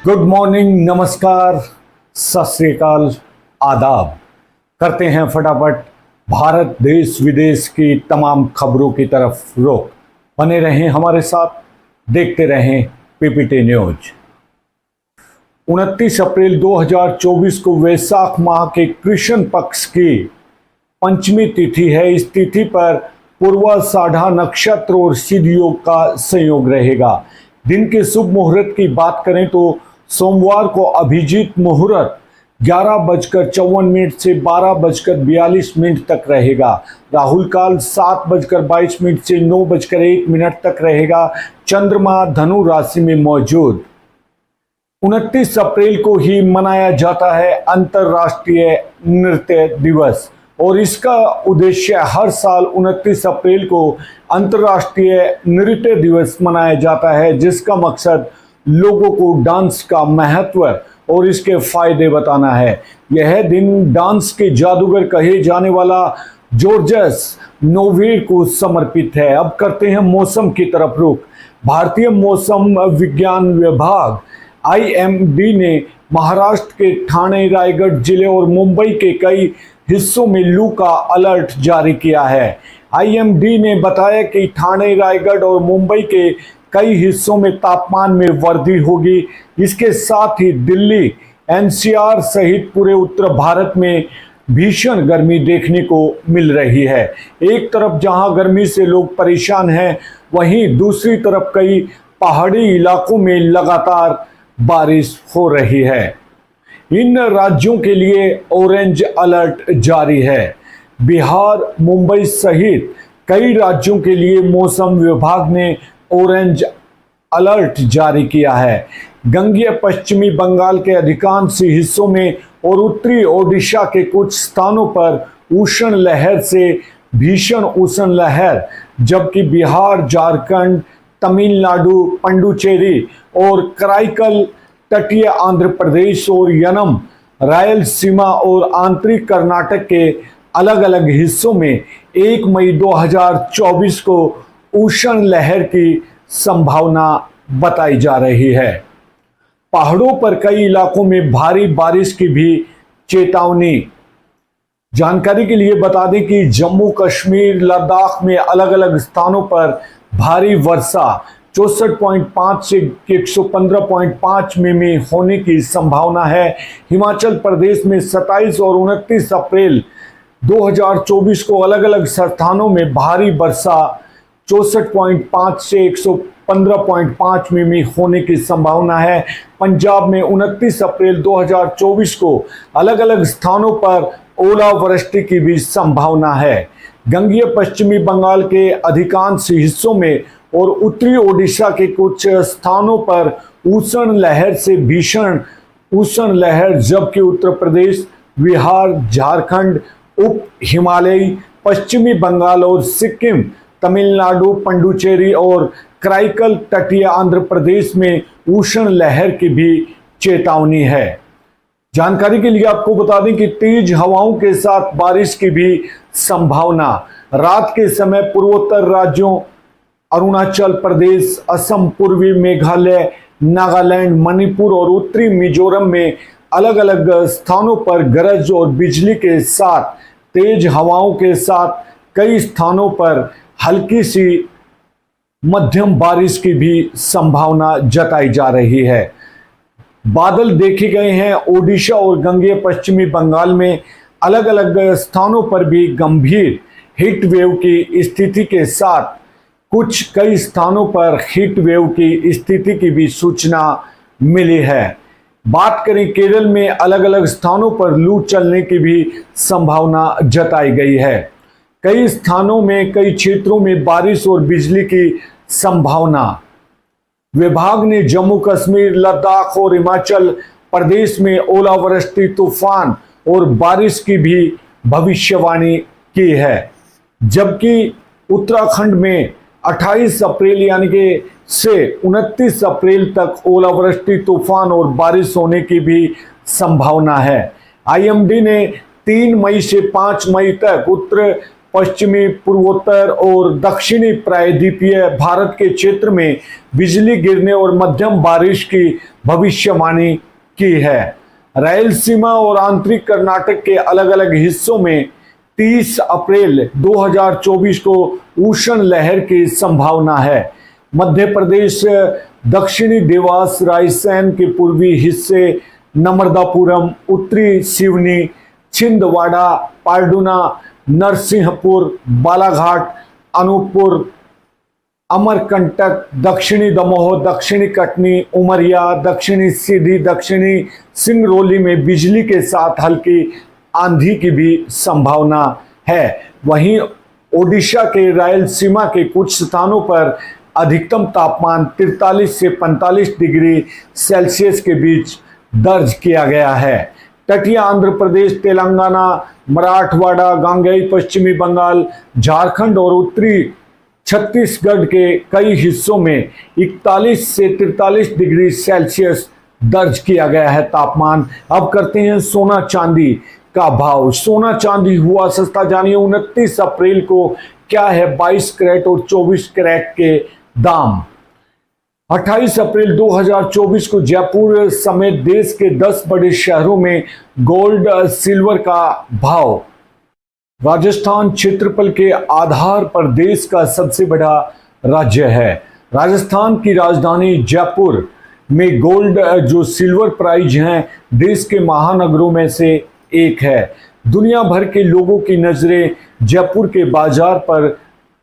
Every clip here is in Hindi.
गुड मॉर्निंग, नमस्कार, सत श्री अकाल, आदाब। करते हैं फटाफट भारत देश विदेश की तमाम खबरों की तरफ रुख। बने रहें हमारे साथ, देखते रहें पीपीटी न्यूज। 29 अप्रैल 2024 को वैशाख माह के कृष्ण पक्ष की पंचमी तिथि है। इस तिथि पर पूर्वाषाढ़ा नक्षत्र और सिद्ध योग का संयोग रहेगा। दिन के शुभ मुहूर्त की बात करें तो सोमवार को अभिजीत मुहूर्त 11:54 से 12:42 तक रहेगा। राहुल काल 7:22 से 9:01 तक रहेगा। चंद्रमा धनु राशि में मौजूद। 29 अप्रैल को ही मनाया जाता है अंतर्राष्ट्रीय नृत्य दिवस और इसका उद्देश्य हर साल 29 अप्रैल को अंतर्राष्ट्रीय नृत्य दिवस मनाया जाता है, जिसका मकसद लोगों को डांस का महत्व और इसके फायदे बताना है। यह दिन डांस के जादूगर कहे जाने वाला जॉर्ज नोवेल को समर्पित है। अब करते हैं मौसम की तरफ रुख। भारतीय मौसम विज्ञान विभाग IMD ने महाराष्ट्र के ठाणे, रायगढ़ जिले और मुंबई के कई हिस्सों में लू का अलर्ट जारी किया है। IMD ने बताया कि ठाणे, रायगढ़ और मुंबई के कई हिस्सों में तापमान में वृद्धि होगी। इसके साथ ही दिल्ली, NCR सहित पूरे उत्तर भारत में भीषण गर्मी देखने को मिल रही है। एक तरफ जहां गर्मी से लोग परेशान हैं, वहीं दूसरी तरफ कई पहाड़ी इलाकों में लगातार बारिश हो रही है। इन राज्यों के लिए ऑरेंज अलर्ट जारी है। बिहार, मुंबई सहित कई राज्यों के लिए मौसम विभाग ने ऑरेंज अलर्ट जारी किया है। गंगेय पश्चिमी बंगाल के अधिकांश हिस्सों में और उत्तरी ओडिशा के कुछ स्थानों पर उष्ण लहर से भीषण उष्ण लहर, जबकि बिहार, झारखंड, तमिलनाडु, पुडुचेरी और कराईकल, तटीय आंध्र प्रदेश और यनम, रायलसीमा और आंतरिक कर्नाटक के अलग अलग हिस्सों में 1 मई 2024 को उष्ण लहर की संभावना बताई जा रही है। पहाड़ों पर कई इलाकों में भारी बारिश की भी चेतावनी। जानकारी के लिए बता दें कि जम्मू कश्मीर, लद्दाख में अलग अलग स्थानों पर भारी वर्षा 64.5 से 115.5 मिमी होने की संभावना है। हिमाचल प्रदेश में 27 और 29 अप्रैल 2024 को अलग अलग स्थानों में भारी वर्षा 64.5 से 115.5 मिमी होने की संभावना है। पंजाब में 29 अप्रैल 2024 को अलग अलग स्थानों पर ओलावृष्टि की भी संभावना है। गंगेय पश्चिमी बंगाल के अधिकांश हिस्सों में और उत्तरी ओडिशा के कुछ स्थानों पर उष्ण लहर से भीषण उष्ण लहर, जबकि उत्तर प्रदेश, बिहार, झारखंड, उप हिमालयी, पश्चिमी बंगाल और सिक्किम, तमिलनाडु, पुडुचेरी और कराईकल, तटीय आंध्र प्रदेश में उष्ण लहर की भी चेतावनी है। जानकारी के लिए आपको बता दें कि तेज हवाओं के साथ बारिश की भी संभावना। रात के समय पूर्वोत्तर राज्यों अरुणाचल प्रदेश, असम, पूर्वी मेघालय, नागालैंड, मणिपुर और उत्तरी मिजोरम में अलग अलग स्थानों पर गरज और बिजली के साथ तेज हवाओं के साथ कई स्थानों पर हल्की सी मध्यम बारिश की भी संभावना जताई जा रही है। बादल देखे गए हैं। ओडिशा और गंगेय पश्चिमी बंगाल में अलग अलग स्थानों पर भी गंभीर हीट वेव की स्थिति के साथ कुछ कई स्थानों पर हीट वेव की स्थिति की भी सूचना मिली है। बात करें केरल में अलग अलग स्थानों पर लू चलने की भी संभावना जताई गई है। कई स्थानों में कई क्षेत्रों में बारिश और बिजली की संभावना। विभाग ने जम्मू कश्मीर, लद्दाख और हिमाचल प्रदेश में ओलावृष्टि, तूफान और बारिश की भी भविष्यवाणी की है, जबकि उत्तराखंड में 28 अप्रैल यानी कि से 29 अप्रैल तक ओलावृष्टि, तूफान और बारिश होने की भी संभावना है। IMD ने 3 मई से 5 मई तक उत्तर पश्चिमी, पूर्वोत्तर और दक्षिणी प्रायद्वीपीय भारत के क्षेत्र में बिजली गिरने और मध्यम बारिश की भविष्यवाणी की है। रायलसीमा और आंतरिक कर्नाटक के अलग अलग हिस्सों में 30 अप्रैल 2024 को उष्ण लहर की संभावना है। मध्य प्रदेश, दक्षिणी देवास, रायसेन के पूर्वी हिस्से, नर्मदापुरम, उत्तरी सिवनी, छिंदवाड़ा, पालडुना, नरसिंहपुर, बालाघाट, अनूपपुर, अमरकंटक, दक्षिणी दमोह, दक्षिणी कटनी, उमरिया, दक्षिणी सीधी, दक्षिणी सिंगरौली में बिजली के साथ हल्की आंधी की भी संभावना है। वहीं ओडिशा के रायलसीमा के कुछ स्थानों पर अधिकतम तापमान 43 से 45 डिग्री सेल्सियस के बीच दर्ज किया गया है। तटीय आंध्र प्रदेश, तेलंगाना, मराठवाड़ा, गंगेई, पश्चिमी बंगाल, झारखंड और उत्तरी छत्तीसगढ़ के कई हिस्सों में 41 से 43 डिग्री सेल्सियस दर्ज किया गया है तापमान। अब करते हैं सोना चांदी का भाव। सोना चांदी हुआ सस्ता, जानिए 29 अप्रैल को क्या है 22 कैरेट और 24 कैरेट के दाम। 28 अप्रैल 2024 को जयपुर समेत देश के 10 बड़े शहरों में गोल्ड सिल्वर का भाव। राजस्थान क्षेत्रफल के आधार पर देश का सबसे बड़ा राज्य है। राजस्थान की राजधानी जयपुर में गोल्ड जो सिल्वर प्राइस हैं देश के महानगरों में से एक है। दुनिया भर के लोगों की नजरें जयपुर के बाजार पर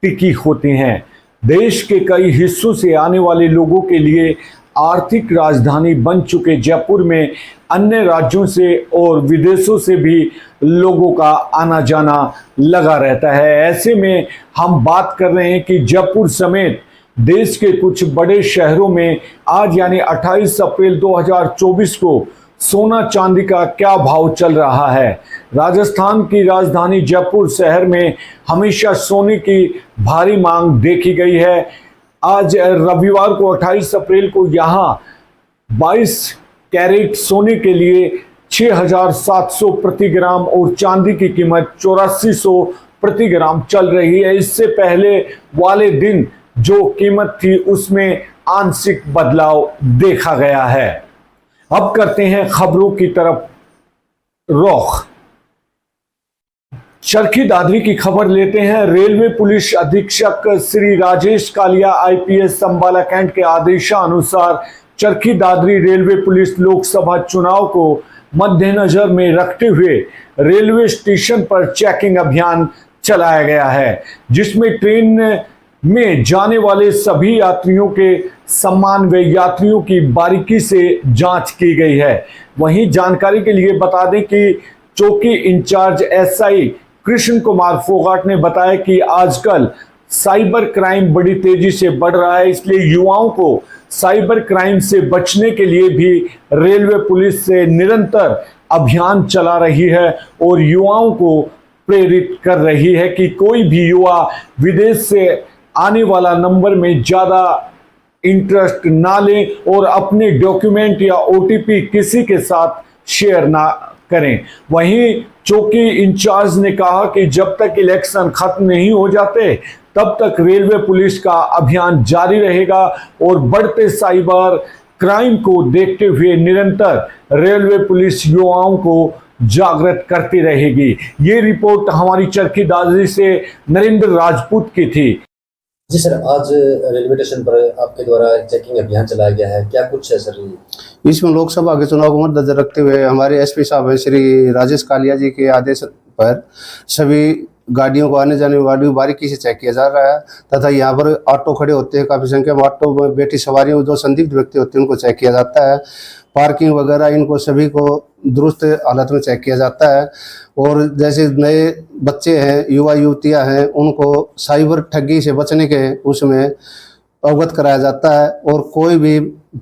टिकी होती हैं। देश के कई हिस्सों से आने वाले लोगों के लिए आर्थिक राजधानी बन चुके जयपुर में अन्य राज्यों से और विदेशों से भी लोगों का आना जाना लगा रहता है। ऐसे में हम बात कर रहे हैं कि जयपुर समेत देश के कुछ बड़े शहरों में आज यानी 28 अप्रैल 2024 को सोना चांदी का क्या भाव चल रहा है। राजस्थान की राजधानी जयपुर शहर में हमेशा सोने की भारी मांग देखी गई है। आज रविवार को 28 अप्रैल को यहाँ 22 कैरेट सोने के लिए 6,700 प्रति ग्राम और चांदी की कीमत 8400 प्रति ग्राम चल रही है। इससे पहले वाले दिन जो कीमत थी उसमें आंशिक बदलाव देखा गया है। अब करते हैं खबरों की तरफ रुख। चरखी दादरी की खबर लेते हैं। रेलवे पुलिस अधीक्षक श्री राजेश कालिया आईपीएस अंबाला कैंट के आदेशानुसार चरखी दादरी रेलवे पुलिस लोकसभा चुनाव को मद्देनजर में रखते हुए रेलवे स्टेशन पर चेकिंग अभियान चलाया गया है, जिसमें ट्रेन में जाने वाले सभी यात्रियों के सम्मान व यात्रियों की बारीकी से जांच की गई है। वहीं जानकारी के लिए बता दें कि चौकी इंचार्ज एसआई कृष्ण कुमार फोगाट ने बताया कि आजकल साइबर क्राइम बड़ी तेजी से बढ़ रहा है, इसलिए युवाओं को साइबर क्राइम से बचने के लिए भी रेलवे पुलिस से निरंतर अभियान चला रही है और युवाओं को प्रेरित कर रही है कि कोई भी युवा विदेश से आने वाला नंबर में ज़्यादा इंटरेस्ट ना लें और अपने डॉक्यूमेंट या ओटीपी किसी के साथ शेयर ना करें। वहीं चौकी इंचार्ज ने कहा कि जब तक इलेक्शन खत्म नहीं हो जाते तब तक रेलवे पुलिस का अभियान जारी रहेगा और बढ़ते साइबर क्राइम को देखते हुए निरंतर रेलवे पुलिस युवाओं को जागृत करती रहेगी। ये रिपोर्ट हमारी चरखी दादरी से नरेंद्र राजपूत की थी। जी सर, आज रेलवे स्टेशन पर आपके द्वारा चेकिंग अभियान चलाया गया है, क्या कुछ है सर? इसमें लोकसभा के चुनाव को मद्देनजर रखते हुए हमारे एसपी साहब हैं श्री राजेश कालिया जी के आदेश पर सभी गाड़ियों को आने जाने वाली बारीकी से चेक किया जा रहा है तथा यहाँ पर ऑटो खड़े होते हैं, काफ़ी संख्या में ऑटो में बैठी सवारियों जो संदिग्ध व्यक्ति होते हैं उनको चेक किया जाता है। पार्किंग वगैरह इनको सभी को दुरुस्त हालत में चेक किया जाता है और जैसे नए बच्चे हैं, युवा युवतियां हैं, उनको साइबर ठगी से बचने के उसमें अवगत कराया जाता है। और कोई भी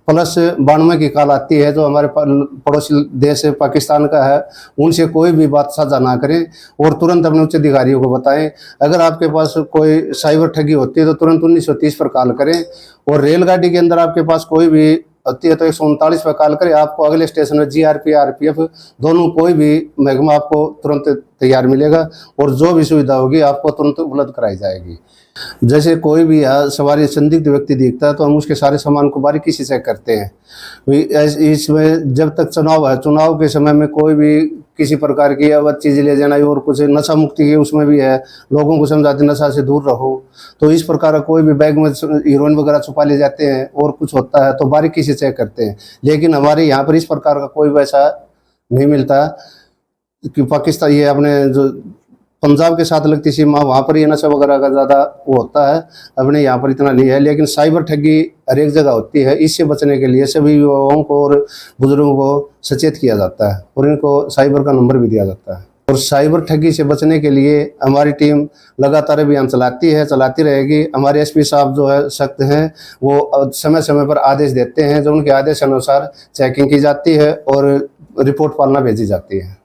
+92 की कॉल आती है जो हमारे पड़ोसी देश पाकिस्तान का है, उनसे कोई भी बात साझा ना करें और तुरंत अपने उच्च अधिकारियों को बताएं। अगर आपके पास कोई साइबर ठगी होती है तो तुरंत 1930 पर कॉल करें। और रेलगाड़ी के अंदर आपके पास कोई भी होती है तो 139 पर कॉल करें, आपको अगले स्टेशन में जीआरपी आरपीएफ दोनों कोई भी महकमा आपको तुरंत तैयार मिलेगा और जो भी सुविधा होगी आपको तुरंत उपलब्ध कराई जाएगी। जैसे कोई भी सवारी संदिग्ध व्यक्ति दिखता है तो हम उसके सारे सामान को बारीकी से चेक करते हैं। इसमें जब तक चुनाव है, चुनाव के समय में कोई भी किसी प्रकार की अवैध चीज़ ले जाना और कुछ नशा मुक्ति की उसमें भी है, लोगों को समझाते नशा से दूर रहो। तो इस प्रकार का कोई भी बैग में हीरोइन वगैरह छुपा ले जाते हैं और कुछ होता है तो बारीकी से चेक करते हैं। लेकिन हमारे यहाँ पर इस प्रकार का कोई वैसा नहीं मिलता कि पाकिस्तान ये अपने जो पंजाब के साथ लगती सीमा वहाँ पर ये नशा वगैरह का ज़्यादा वो होता है, अपने यहाँ पर इतना नहीं है। लेकिन साइबर ठगी हर एक जगह होती है, इससे बचने के लिए सभी युवाओं को और बुजुर्गों को सचेत किया जाता है और इनको साइबर का नंबर भी दिया जाता है। और साइबर ठगी से बचने के लिए हमारी टीम लगातार अभियान चलाती है, चलाती रहेगी। हमारे एसपी साहब जो है सख्त हैं, वो समय समय पर आदेश देते हैं, जो उनके आदेश अनुसार चेकिंग की जाती है और रिपोर्ट पालना भेजी जाती है।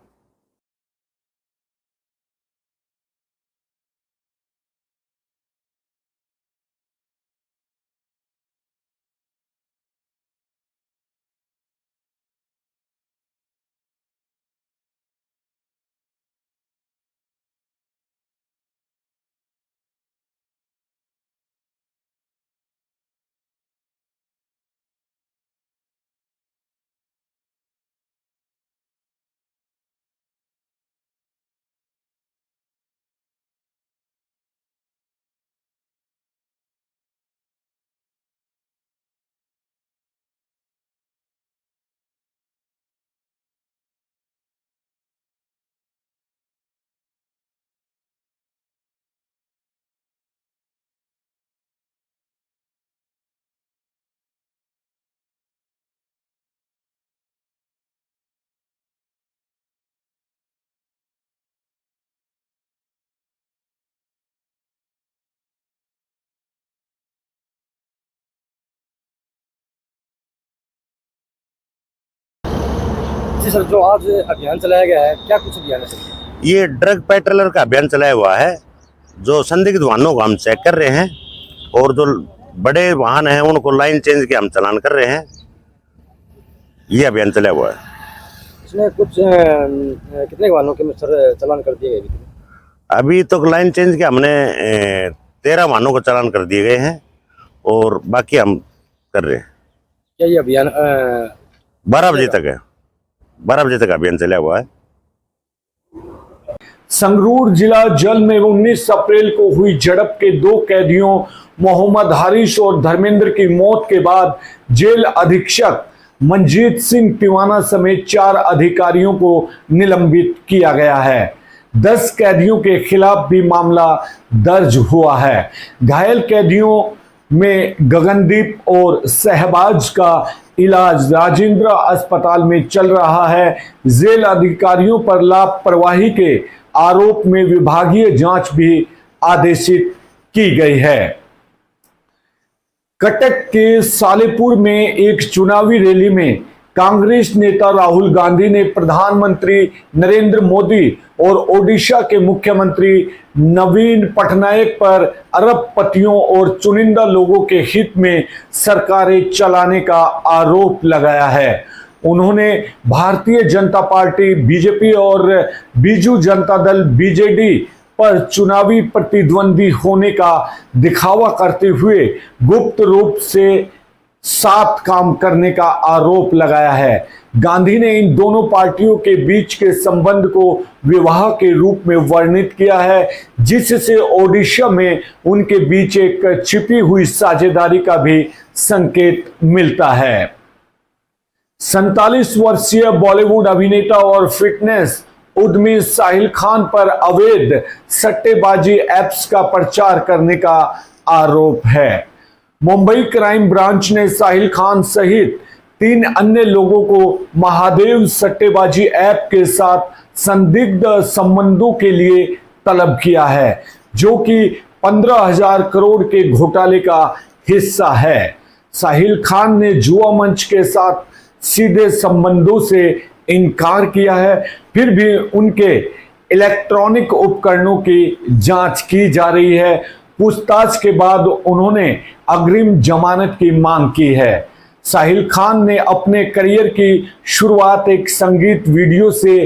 जी सर, जो आज अभियान चलाया गया है, क्या कुछ अभियान है सर? ये ड्रग पेट्रोलर का अभियान चलाया हुआ है। जो संदिग्ध वाहनों को हम चेक कर रहे हैं और जो बड़े वाहन हैं उनको लाइन चेंज के हम चालान कर रहे हैं। ये अभियान चलाया हुआ है। इसमें कुछ कितने वाहनों के सर चालान कर दिए गए? अभी तो लाइन चेंज के हमने 13 वाहनों को चालान कर दिए गए हैं और बाकी हम कर रहे हैं। क्या ये अभियान 12 बजे तक है? 12 बजे तक अभियान चला हुआ है। संगरूर जिला जेल में 19 अप्रैल को हुई झड़प के 2 कैदियों मोहम्मद हारिश और धर्मेंद्र की मौत के बाद जेल अधीक्षक मंजीत सिंह तिवाना समेत 4 अधिकारियों को निलंबित किया गया है। 10 कैदियों के खिलाफ भी मामला दर्ज हुआ है। घायल कैदियों में गगनदीप और सहबाज का इलाज राजेंद्र अस्पताल में चल रहा है। जेल अधिकारियों पर लापरवाही के आरोप में विभागीय जांच भी आदेशित की गई है। कटक के सालेपुर में एक चुनावी रैली में कांग्रेस नेता राहुल गांधी ने प्रधानमंत्री नरेंद्र मोदी और ओडिशा के मुख्यमंत्री नवीन पटनायक पर अरबपतियों और चुनिंदा लोगों के हित में सरकारें चलाने का आरोप लगाया है। उन्होंने भारतीय जनता पार्टी बीजेपी और बीजू जनता दल बीजेडी पर चुनावी प्रतिद्वंदी होने का दिखावा करते हुए गुप्त रूप से साथ काम करने का आरोप लगाया है। गांधी ने इन दोनों पार्टियों के बीच के संबंध को विवाह के रूप में वर्णित किया है, जिससे ओडिशा में उनके बीच एक छिपी हुई साझेदारी का भी संकेत मिलता है। 47 वर्षीय बॉलीवुड अभिनेता और फिटनेस उद्यमी साहिल खान पर अवैध सट्टेबाजी एप्स का प्रचार करने का आरोप है। मुंबई क्राइम ब्रांच ने साहिल खान सहित 3 अन्य लोगों को महादेव सट्टेबाजी ऐप के साथ संदिग्ध संबंधों के लिए तलब किया है, जो कि 15,000 करोड़ के घोटाले का हिस्सा है। साहिल खान ने जुआ मंच के साथ सीधे संबंधों से इनकार किया है, फिर भी उनके इलेक्ट्रॉनिक उपकरणों की जांच की जा रही है। पूछताछ के बाद उन्होंने अग्रिम जमानत की मांग की है। साहिल खान ने अपने करियर की शुरुआत एक संगीत वीडियो से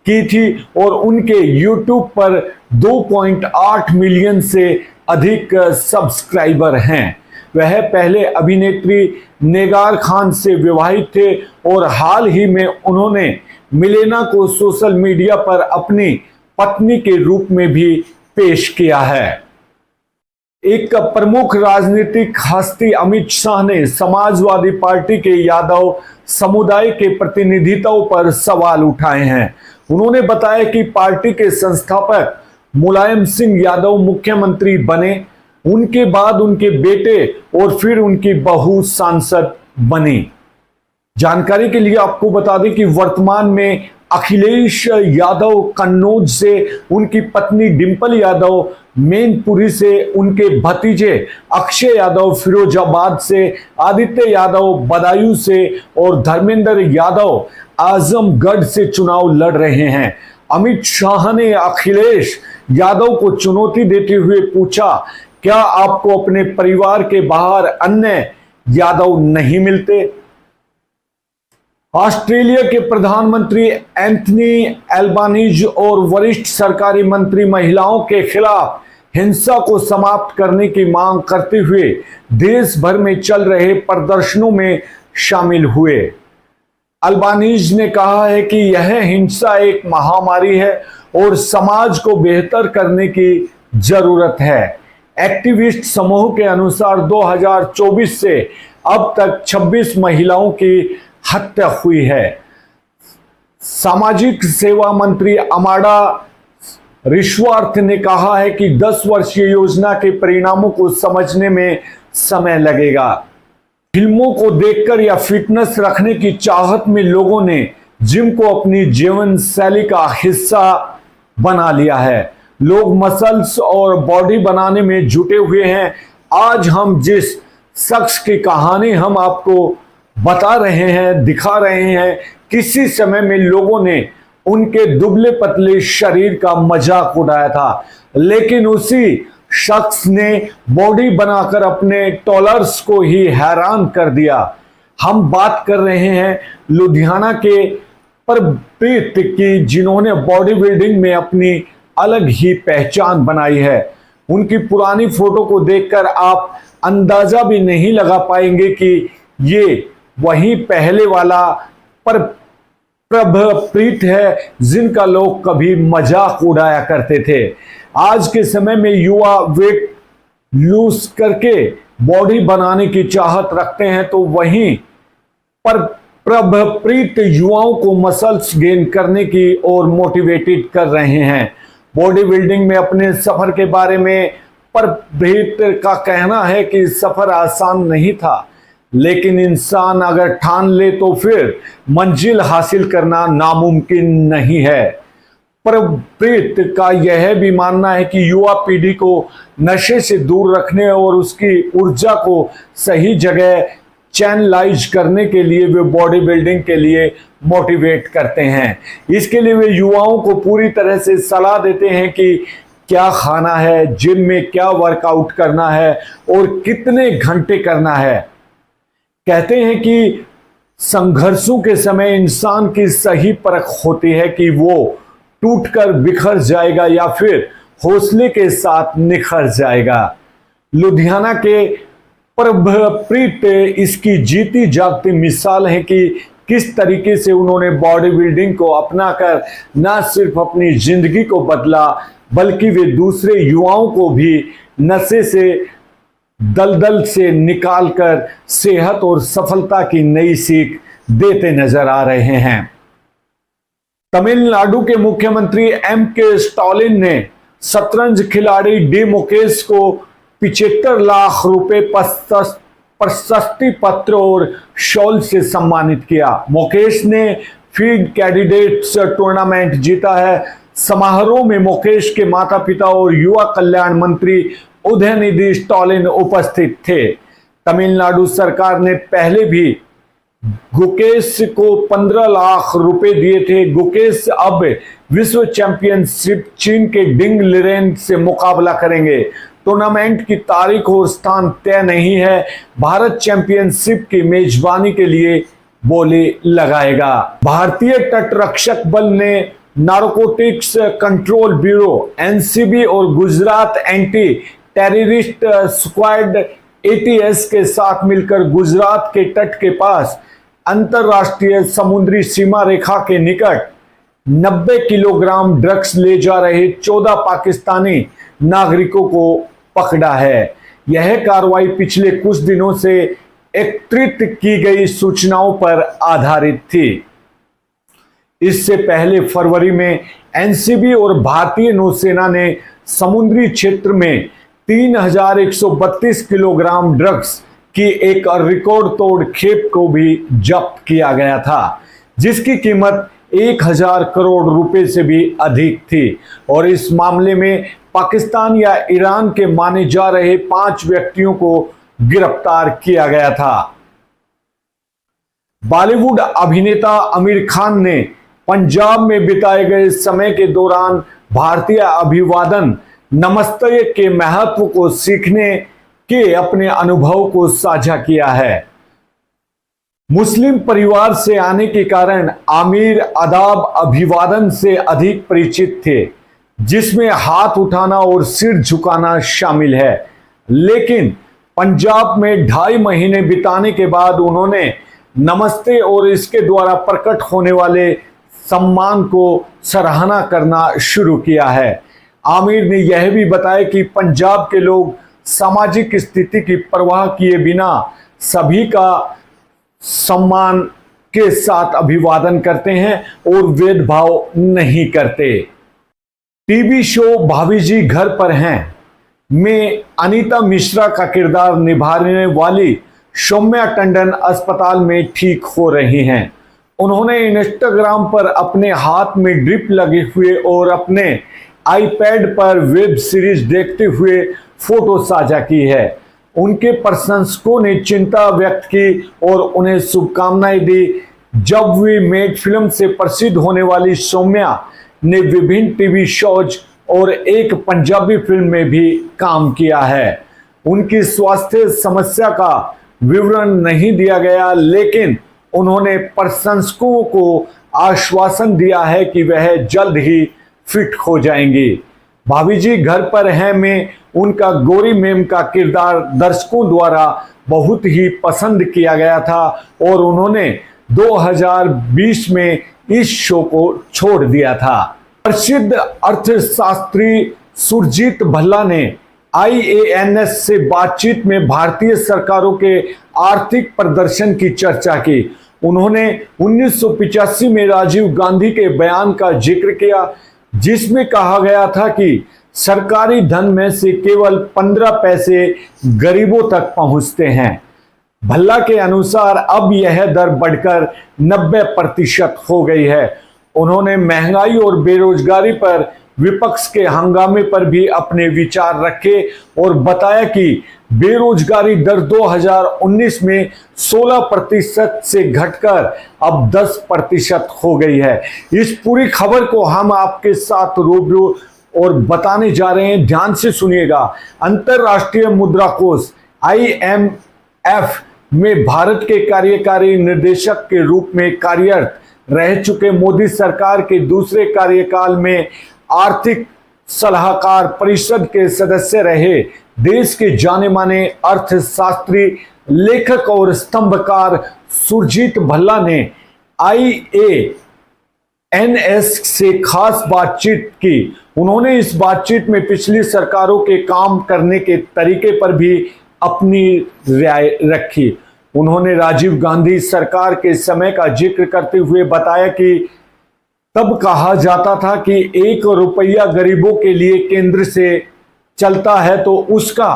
की थी और उनके YouTube पर 2.8 मिलियन से अधिक सब्सक्राइबर हैं। वह पहले अभिनेत्री नेगार खान से विवाहित थे और हाल ही में उन्होंने मिलेना को सोशल मीडिया पर अपनी पत्नी के रूप में भी पेश किया है। एक प्रमुख राजनीतिक हस्ती अमित शाह ने समाजवादी पार्टी के यादव समुदाय के प्रतिनिधित्व पर सवाल उठाए हैं। उन्होंने बताया कि पार्टी के संस्थापक मुलायम सिंह यादव मुख्यमंत्री बने, उनके बाद उनके बेटे और फिर उनकी बहू सांसद बनी। जानकारी के लिए आपको बता दें कि वर्तमान में अखिलेश यादव कन्नौज से, उनकी पत्नी डिंपल यादव मैनपुरी से, उनके भतीजे अक्षय यादव फिरोजाबाद से, आदित्य यादव बदायूं से और धर्मेंद्र यादव आजमगढ़ से चुनाव लड़ रहे हैं। अमित शाह ने अखिलेश यादव को चुनौती देते हुए पूछा, क्या आपको अपने परिवार के बाहर अन्य यादव नहीं मिलते? ऑस्ट्रेलिया के प्रधानमंत्री एंथनी एल्बानीज और वरिष्ठ सरकारी मंत्री महिलाओं के खिलाफ हिंसा को समाप्त करने की मांग करते हुए देश भर में चल रहे प्रदर्शनों में शामिल हुए। अल्बानीज ने कहा है कि यह हिंसा एक महामारी है और समाज को बेहतर करने की जरूरत है। एक्टिविस्ट समूह के अनुसार 2024 से अब तक 26 महिलाओं की हत्या हुई है। सामाजिक सेवा मंत्री अमाडा रिश्वार्थ ने कहा है कि 10 वर्षीय योजना के परिणामों को समझने में समय लगेगा। फिल्मों को देखकर या फिटनेस रखने की चाहत में लोगों ने जिम को अपनी जीवन शैली का हिस्सा बना लिया है। लोग मसल्स और बॉडी बनाने में जुटे हुए हैं। आज हम जिस शख्स की कहानी हम आपको बता रहे हैं, दिखा रहे हैं, किसी समय में लोगों ने उनके दुबले पतले शरीर का मजाक उड़ाया था, लेकिन उसी शख्स ने बॉडी बनाकर अपने टॉलर्स को ही हैरान कर दिया। हम बात कर रहे हैं लुधियाना के परप्रीत की, जिन्होंने बॉडी बिल्डिंग में अपनी अलग ही पहचान बनाई है। उनकी पुरानी फोटो को देखकर आप अंदाजा भी नहीं लगा पाएंगे कि ये वही पहले वाला प्रभप्रीत है जिनका लोग कभी मजाक उड़ाया करते थे। आज के समय में युवा वेट लूज करके बॉडी बनाने की चाहत रखते हैं, तो वहीं पर प्रभप्रीत युवाओं को मसल्स गेन करने की ओर मोटिवेटेड कर रहे हैं। बॉडी बिल्डिंग में अपने सफर के बारे में प्रभप्रीत का कहना है कि सफर आसान नहीं था, लेकिन इंसान अगर ठान ले तो फिर मंजिल हासिल करना नामुमकिन नहीं है। प्रभप्रीत का यह भी मानना है कि युवा पीढ़ी को नशे से दूर रखने और उसकी ऊर्जा को सही जगह चैनलाइज करने के लिए वे बॉडी बिल्डिंग के लिए मोटिवेट करते हैं। इसके लिए वे युवाओं को पूरी तरह से सलाह देते हैं कि क्या खाना है, जिम में क्या वर्कआउट करना है और कितने घंटे करना है। कहते हैं कि संघर्षों के समय इंसान की सही परख होती है कि वो टूटकर बिखर जाएगा या फिर हौसले के साथ निखर जाएगा। लुधियाना के प्रभप्रीत इसकी जीती जागती मिसाल है कि किस तरीके से उन्होंने बॉडी बिल्डिंग को अपनाकर न सिर्फ अपनी जिंदगी को बदला, बल्कि वे दूसरे युवाओं को भी नशे से दलदल से निकालकर सेहत और सफलता की नई सीख देते नजर आ रहे हैं। तमिलनाडु के मुख्यमंत्री M.K. स्टालिन ने शतरंज खिलाड़ी डी मुकेश को 75 लाख रुपए प्रशस्ति पत्र और शॉल से सम्मानित किया। मुकेश ने फील्ड कैंडिडेट्स टूर्नामेंट जीता है। समारोह में मुकेश के माता पिता और युवा कल्याण मंत्री उदयनिधि स्टालिन उपस्थित थे। तमिलनाडु सरकार ने पहले भी गुकेश को 15 लाख रुपए दिए थे। गुकेश अब विश्व चैंपियनशिप चीन के डिंग लिरेन से मुकाबला करेंगे। टूर्नामेंट की तारीख और स्थान तय नहीं है। भारत चैंपियनशिप की मेजबानी के लिए बोली लगाएगा। भारतीय तटरक्षक बल ने नारकोटिक्स कंट्रोल ब्यूरो एनसीबी और Gujarat anti terrorist squad ATS के साथ मिलकर गुजरात के तट के पास अंतरराष्ट्रीय समुद्री सीमा रेखा के निकट 90 किलोग्राम ड्रग्स ले जा रहे 14 पाकिस्तानी नागरिकों को पकड़ा है। यह कार्रवाई पिछले कुछ दिनों से एकत्रित की गई सूचनाओं पर आधारित थी। इससे पहले फरवरी में एनसीबी और भारतीय नौसेना ने समुद्री क्षेत्र में 3132 किलोग्राम ड्रग्स की एक रिकॉर्ड तोड़ खेप को भी जब्त किया गया था, जिसकी कीमत 1000 करोड़ रुपए से भी अधिक थी। और इस मामले में पाकिस्तान या ईरान के माने जा रहे 5 व्यक्तियों को गिरफ्तार किया गया था। बॉलीवुड अभिनेता आमिर खान ने पंजाब में बिताए गए समय के दौरान भारतीय अभिवादन नमस्ते के महत्व को सीखने के अपने अनुभव को साझा किया है। मुस्लिम परिवार से आने के कारण आमिर आदाब अभिवादन से अधिक परिचित थे, जिसमें हाथ उठाना और सिर झुकाना शामिल है। लेकिन पंजाब में 2.5 महीने बिताने के बाद उन्होंने नमस्ते और इसके द्वारा प्रकट होने वाले सम्मान को सराहना करना शुरू किया है। आमिर ने यह भी बताया कि पंजाब के लोग सामाजिक स्थिति की परवाह किए बिना सभी का सम्मान के साथ अभिवादन करते हैं और भेदभाव नहीं करते। टीवी शो भाभी जी घर पर हैं में अनीता मिश्रा का किरदार निभाने वाली सौम्या टंडन अस्पताल में ठीक हो रही हैं। उन्होंने इंस्टाग्राम पर अपने हाथ में ड्रिप लगे हुए और अपने आईपैड पर वेब सीरीज देखते हुए फोटो साझा की है। उनके प्रशंसकों ने चिंता व्यक्त की और उन्हें शुभकामनाएं दी। जब वी मेट फिल्म से प्रसिद्ध होने वाली सौम्या ने विभिन्न टीवी शोज और एक पंजाबी फिल्म में भी काम किया है। उनकी स्वास्थ्य समस्या का विवरण नहीं दिया गया, लेकिन उन्होंने प्रशंसकों को आश्वासन दिया है कि वह जल्द ही फिट हो जाएंगी। भाभी जी घर पर हैं में उनका गौरी मैम का किरदार दर्शकों द्वारा बहुत ही पसंद किया गया था और उन्होंने 2020 में इस शो को छोड़ दिया था। प्रसिद्ध अर्थशास्त्री सुरजीत भल्ला ने IANS से बातचीत में भारतीय सरकारों के आर्थिक प्रदर्शन की चर्चा की। उन्होंने 1985 में राजीव गांधी के बयान का जिक्र किया, जिसमें कहा गया था कि सरकारी धन में से केवल 15 पैसे गरीबों तक पहुंचते हैं। भल्ला के अनुसार अब यह दर बढ़कर 90% हो गई है। उन्होंने महंगाई और बेरोजगारी पर विपक्ष के हंगामे पर भी अपने विचार रखे और बताया कि बेरोजगारी दर 2019 में 16% से घटकर अब 10% हो गई है। इस पूरी खबर को हम आपके साथ रूबरू और बताने जा रहे हैं, ध्यान से सुनिएगा। अंतरराष्ट्रीय मुद्रा कोष IMF में भारत के कार्यकारी निदेशक के रूप में कार्यरत रह चुके मोदी सरकार के दूसरे कार्यकाल में आर्थिक सलाहकार परिषद के सदस्य रहे देश के जाने माने अर्थशास्त्री, लेखक और स्तंभकार सुरजीत भल्ला ने IANS से खास बातचीत की। उन्होंने इस बातचीत में पिछली सरकारों के काम करने के तरीके पर भी अपनी राय रखी। उन्होंने राजीव गांधी सरकार के समय का जिक्र करते हुए बताया कि तब कहा जाता था कि 1 रुपया गरीबों के लिए केंद्र से चलता है तो उसका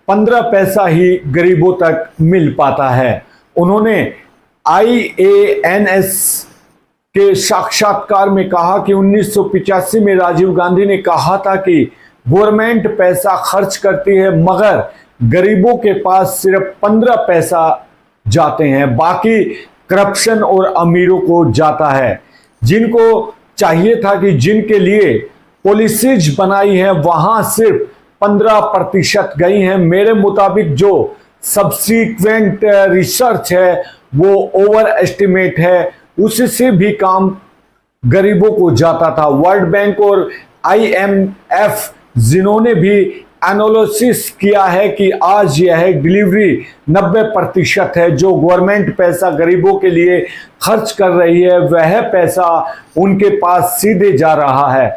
15 पैसा ही गरीबों तक मिल पाता है। उन्होंने IANS के साक्षात्कार में कहा कि 1985 में राजीव गांधी ने कहा था कि गवर्नमेंट पैसा खर्च करती है मगर गरीबों के पास सिर्फ 15 पैसा जाते हैं, बाकी करप्शन और अमीरों को जाता है। जिनको चाहिए था कि जिनके लिए पॉलिसीज बनाई है वहां सिर्फ 15% गई हैं। मेरे मुताबिक जो सब्सिक्वेंट रिसर्च है वो ओवर एस्टिमेट है, उससे भी काम गरीबों को जाता था। वर्ल्ड बैंक और IMF जिन्होंने भी एनालिसिस किया है कि आज यह डिलीवरी 90% है। जो गवर्नमेंट पैसा गरीबों के लिए खर्च कर रही है वह पैसा उनके पास सीधे जा रहा है।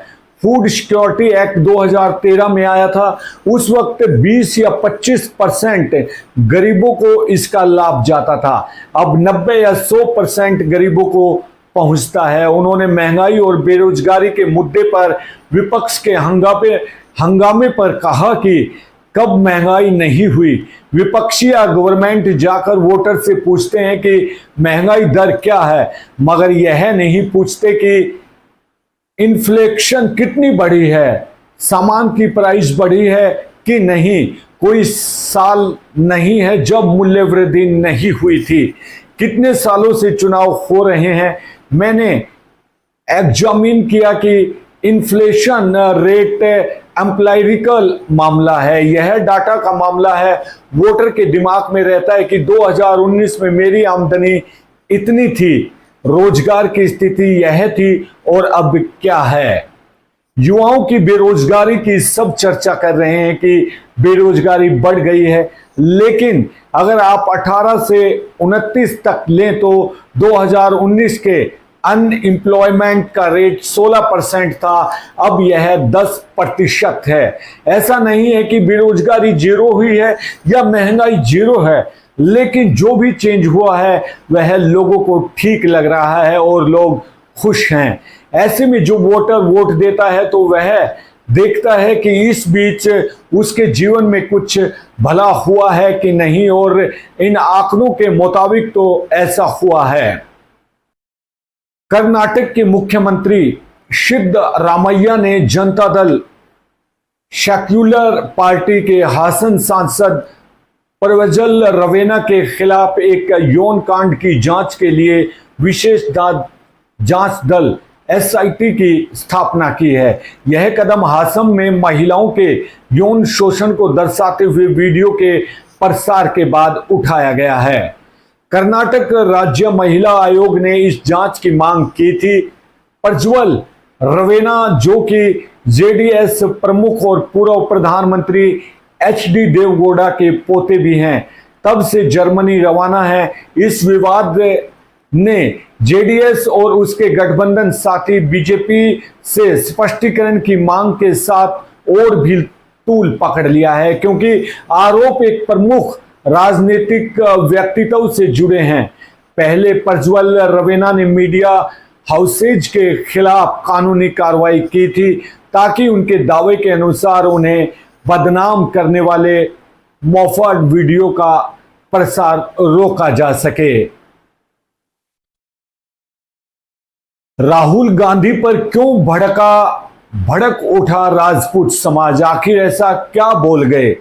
फूड सिक्योरिटी एक्ट 2013 में आया था, उस वक्त 20 या 25% गरीबों को इसका लाभ जाता था। अब 90 या 100% गरीबों को पहुंचता है। उन्होंने महंगाई और बेरोजगारी के मुद्दे पर विपक्ष के हंगामे पर कहा कि कब महंगाई नहीं हुई। विपक्षी या गवर्नमेंट जाकर वोटर से पूछते हैं कि महंगाई दर क्या है, मगर यह नहीं पूछते कि इन्फ्लेशन कितनी बढ़ी है, सामान की प्राइस बढ़ी है कि नहीं। कोई साल नहीं है जब मूल्य वृद्धि नहीं हुई थी। कितने सालों से चुनाव हो रहे हैं। मैंने एग्जामिन किया कि इन्फ्लेशन रेट एम्पिरिकल मामला है, यह डाटा का मामला है। वोटर के दिमाग में रहता है कि 2019 में मेरी आमदनी इतनी थी, रोजगार की स्थिति यह थी और अब क्या है। युवाओं की बेरोजगारी की सब चर्चा कर रहे हैं कि बेरोजगारी बढ़ गई है, लेकिन अगर आप 18 से 29 तक लें तो 2019 के अनएम्प्लॉयमेंट का रेट 16% था, अब यह 10% है। ऐसा नहीं है कि बेरोजगारी जीरो हुई है या महंगाई जीरो है, लेकिन जो भी चेंज हुआ है वह लोगों को ठीक लग रहा है और लोग खुश हैं। ऐसे में जो वोटर वोट देता है तो वह देखता है कि इस बीच उसके जीवन में कुछ भला हुआ है कि नहीं, और इन आंकड़ों के मुताबिक तो ऐसा हुआ है। कर्नाटक के मुख्यमंत्री सिद्धरामैया ने जनता दल सेक्युलर पार्टी के हासन सांसद प्रज्वल रवेना के खिलाफ एक यौन कांड की जांच के लिए विशेष जांच दल SIT की स्थापना की है। यह कदम हासन में महिलाओं के यौन शोषण को दर्शाते हुए वीडियो के प्रसार के बाद उठाया गया है। कर्नाटक राज्य महिला आयोग ने इस जांच की मांग की थी। प्रज्वल रवेना, जो कि JDS प्रमुख और पूर्व प्रधानमंत्री HD देवगौड़ा के पोते भी हैं, तब से जर्मनी रवाना है। इस विवाद ने JDS और उसके गठबंधन साथी BJP से स्पष्टीकरण की मांग के साथ और भी तूल पकड़ लिया है, क्योंकि आरोप एक प्रमुख राजनीतिक व्यक्तित्व से जुड़े हैं। पहले प्रज्वल रवेना ने मीडिया हाउसेज के खिलाफ कानूनी कार्रवाई की थी ताकि उनके दावे के अनुसार उन्हें बदनाम करने वाले मोफर्ड वीडियो का प्रसार रोका जा सके। राहुल गांधी पर क्यों भड़क उठा राजपूत समाज, आखिर ऐसा क्या बोल गए।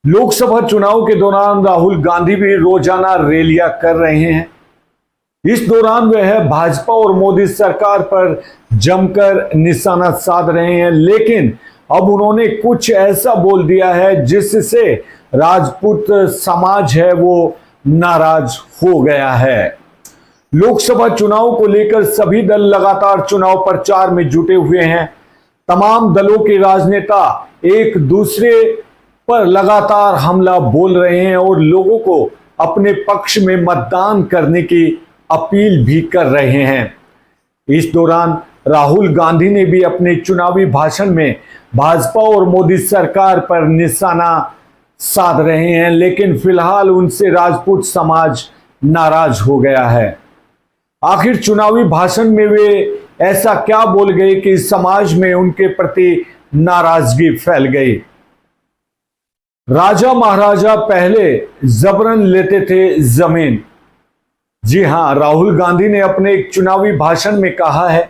लोकसभा चुनाव के दौरान राहुल गांधी भी रोजाना रैलियां कर रहे हैं। इस दौरान वह भाजपा और मोदी सरकार पर जमकर निशाना साध रहे हैं, लेकिन अब उन्होंने कुछ ऐसा बोल दिया है जिससे राजपूत समाज है वो नाराज हो गया है। लोकसभा चुनाव को लेकर सभी दल लगातार चुनाव प्रचार में जुटे हुए हैं। तमाम दलों के राजनेता एक दूसरे पर लगातार हमला बोल रहे हैं और लोगों को अपने पक्ष में मतदान करने की अपील भी कर रहे हैं। इस दौरान राहुल गांधी ने भी अपने चुनावी भाषण में भाजपा और मोदी सरकार पर निशाना साध रहे हैं, लेकिन फिलहाल उनसे राजपूत समाज नाराज हो गया है। आखिर चुनावी भाषण में वे ऐसा क्या बोल गए कि समाज में उनके प्रति नाराजगी फैल गई। राजा महाराजा पहले जबरन लेते थे जमीन। जी हां, राहुल गांधी ने अपने एक चुनावी भाषण में कहा है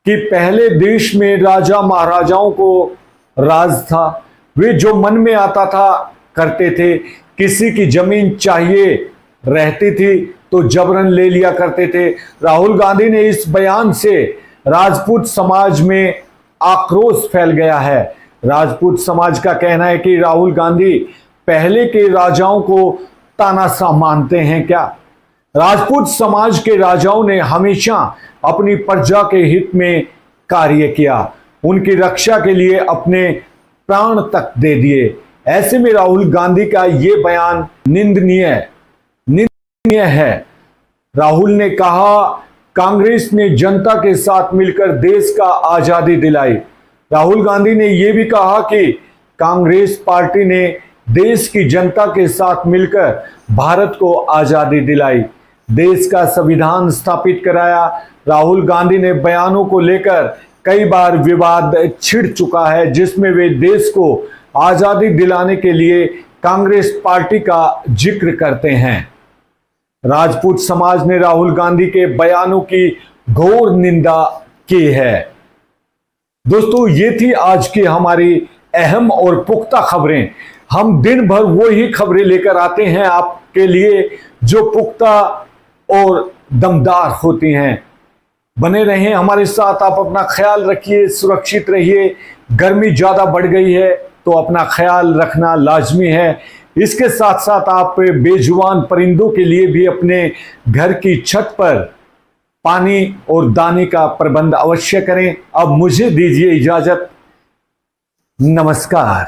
कि पहले देश में राजा महाराजाओं को राज था, वे जो मन में आता था करते थे। किसी की जमीन चाहिए रहती थी तो जबरन ले लिया करते थे। राहुल गांधी ने इस बयान से राजपूत समाज में आक्रोश फैल गया है। राजपूत समाज का कहना है कि राहुल गांधी पहले के राजाओं को तानाशाह मानते हैं क्या? राजपूत समाज के राजाओं ने हमेशा अपनी प्रजा के हित में कार्य किया, उनकी रक्षा के लिए अपने प्राण तक दे दिए। ऐसे में राहुल गांधी का ये बयान निंदनीय है। राहुल ने कहा, कांग्रेस ने जनता के साथ मिलकर देश का आजादी दिलाई। राहुल गांधी ने यह भी कहा कि कांग्रेस पार्टी ने देश की जनता के साथ मिलकर भारत को आजादी दिलाई, देश का संविधान स्थापित कराया। राहुल गांधी ने बयानों को लेकर कई बार विवाद छिड़ चुका है, जिसमें वे देश को आजादी दिलाने के लिए कांग्रेस पार्टी का जिक्र करते हैं। राजपूत समाज ने राहुल गांधी के बयानों की घोर निंदा की है। दोस्तों, ये थी आज की हमारी अहम और पुख्ता खबरें। हम दिन भर वो ही खबरें लेकर आते हैं आपके लिए जो पुख्ता और दमदार होती हैं। बने रहें हमारे साथ। आप अपना ख्याल रखिए, सुरक्षित रहिए। गर्मी ज़्यादा बढ़ गई है तो अपना ख्याल रखना लाजमी है। इसके साथ साथ आप बेजुबान परिंदों के लिए भी अपने घर की छत पर पानी और दाने का प्रबंध अवश्य करें। अब मुझे दीजिए इजाज़त। नमस्कार।